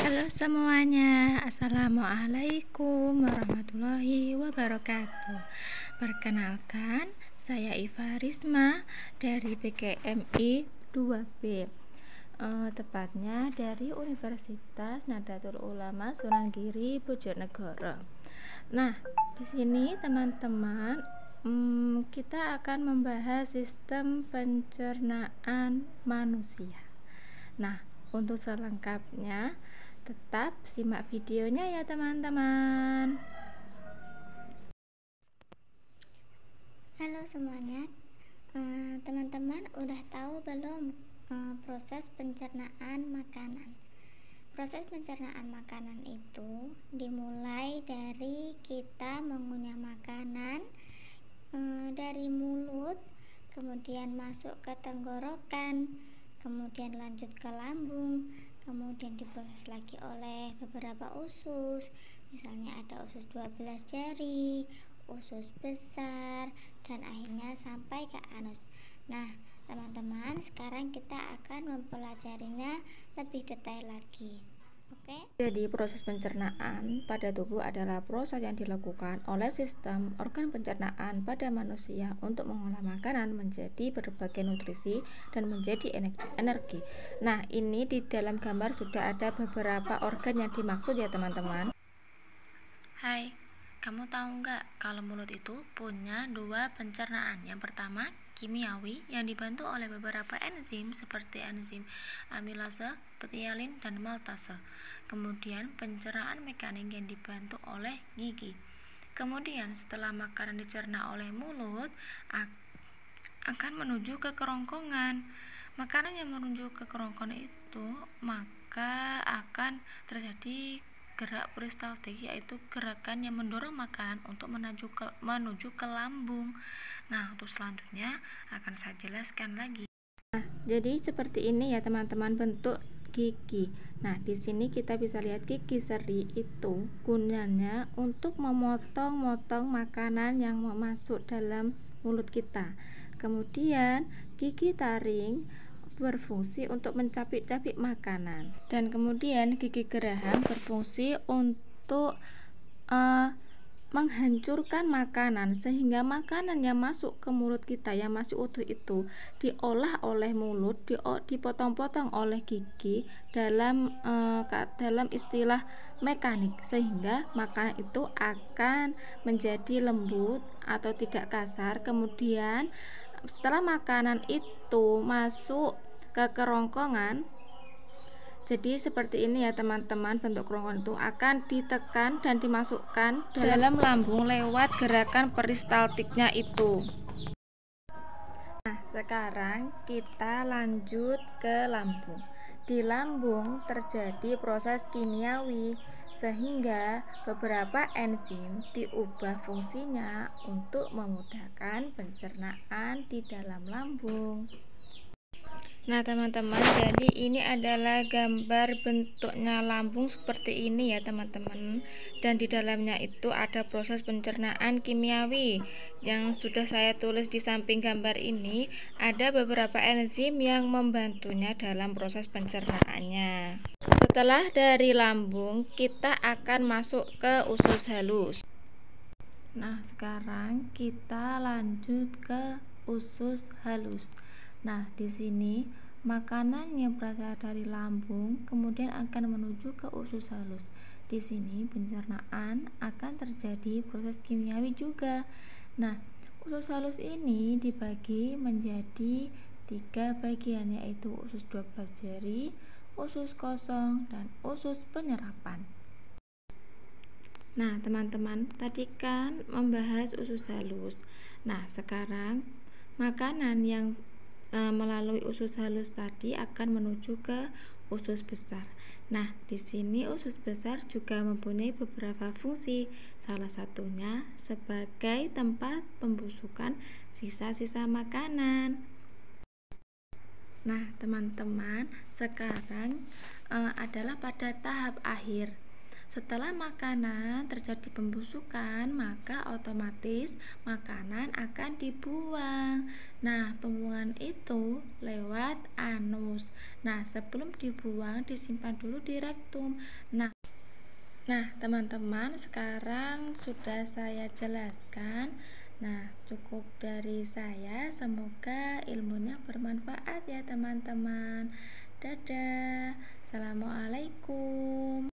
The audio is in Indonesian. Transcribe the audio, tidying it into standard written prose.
Halo semuanya, Assalamualaikum warahmatullahi wabarakatuh. Perkenalkan, saya Iva Risma dari PKMI 2B, tepatnya dari Universitas Nahdlatul Ulama Sunan Giri, Bojonegoro. Nah, di sini teman-teman, kita akan membahas sistem pencernaan manusia. Nah, untuk selengkapnya tetap simak videonya ya teman-teman. Halo semuanya, teman-teman udah tahu belum proses pencernaan makanan? Proses pencernaan makanan itu dimulai dari kita mengunyah makanan dari mulut, kemudian masuk ke tenggorokan, kemudian lanjut ke lambung, kemudian diproses lagi oleh beberapa usus, misalnya ada usus 12 jari, usus besar, dan akhirnya sampai ke anus. Nah, teman-teman, sekarang kita akan mempelajarinya lebih detail lagi. Jadi proses pencernaan pada tubuh adalah proses yang dilakukan oleh sistem organ pencernaan pada manusia untuk mengolah makanan menjadi berbagai nutrisi dan menjadi energi. Nah, ini di dalam gambar sudah ada beberapa organ yang dimaksud ya teman-teman. Hai, kamu tahu nggak kalau mulut itu punya dua pencernaan? Yang pertama kimiawi yang dibantu oleh beberapa enzim seperti enzim amilase, petialin, dan maltase. Kemudian pencernaan mekanik yang dibantu oleh gigi. Kemudian setelah makanan dicerna oleh mulut akan menuju ke kerongkongan. Makanan yang menuju ke kerongkongan itu maka akan terjadi gerak peristaltik, yaitu gerakan yang mendorong makanan untuk menuju ke lambung. Nah, untuk selanjutnya akan saya jelaskan lagi. Nah, jadi seperti ini ya teman-teman bentuk gigi. Nah, di sini kita bisa lihat gigi seri itu gunanya untuk memotong-motong makanan yang masuk dalam mulut kita. Kemudian gigi taring berfungsi untuk mencapik-capik makanan, dan kemudian gigi geraham berfungsi untuk menghancurkan makanan sehingga makanan yang masuk ke mulut kita yang masih utuh itu diolah oleh mulut, dipotong-potong oleh gigi dalam istilah mekanik, sehingga makanan itu akan menjadi lembut atau tidak kasar. Kemudian setelah makanan itu masuk ke kerongkongan, jadi seperti ini ya teman-teman, bentuk kerongkongan itu akan ditekan dan dimasukkan dalam lambung lewat gerakan peristaltiknya itu. Nah, sekarang kita lanjut ke lambung. Di lambung terjadi proses kimiawi sehingga beberapa enzim diubah fungsinya untuk memudahkan pencernaan di dalam lambung. Nah teman-teman, jadi ini adalah gambar bentuknya lambung seperti ini ya teman-teman, dan di dalamnya itu ada proses pencernaan kimiawi yang sudah saya tulis di samping gambar ini. Ada beberapa enzim yang membantunya dalam proses pencernaannya. Setelah dari lambung, kita akan masuk ke usus halus. Nah, sekarang kita lanjut ke usus halus. Nah, di sini makanan yang berasal dari lambung kemudian akan menuju ke usus halus. Di sini pencernaan akan terjadi proses kimiawi juga. Nah, usus halus ini dibagi menjadi 3 bagian, yaitu usus 12 jari, usus kosong, dan usus penyerapan. Nah, teman-teman, tadi kan membahas usus halus. Nah, sekarang makanan yang melalui usus halus tadi akan menuju ke usus besar. Nah, di sini usus besar juga mempunyai beberapa fungsi. Salah satunya sebagai tempat pembusukan sisa-sisa makanan. Nah, teman-teman, sekarang adalah pada tahap akhir. Setelah makanan terjadi pembusukan, maka otomatis makanan akan dibuang. Nah, pembuangan itu lewat anus. Nah, sebelum dibuang disimpan dulu di rektum. Nah, teman-teman, sekarang sudah saya jelaskan. Nah, cukup dari saya. Semoga ilmunya bermanfaat ya, teman-teman. Dadah. Assalamualaikum.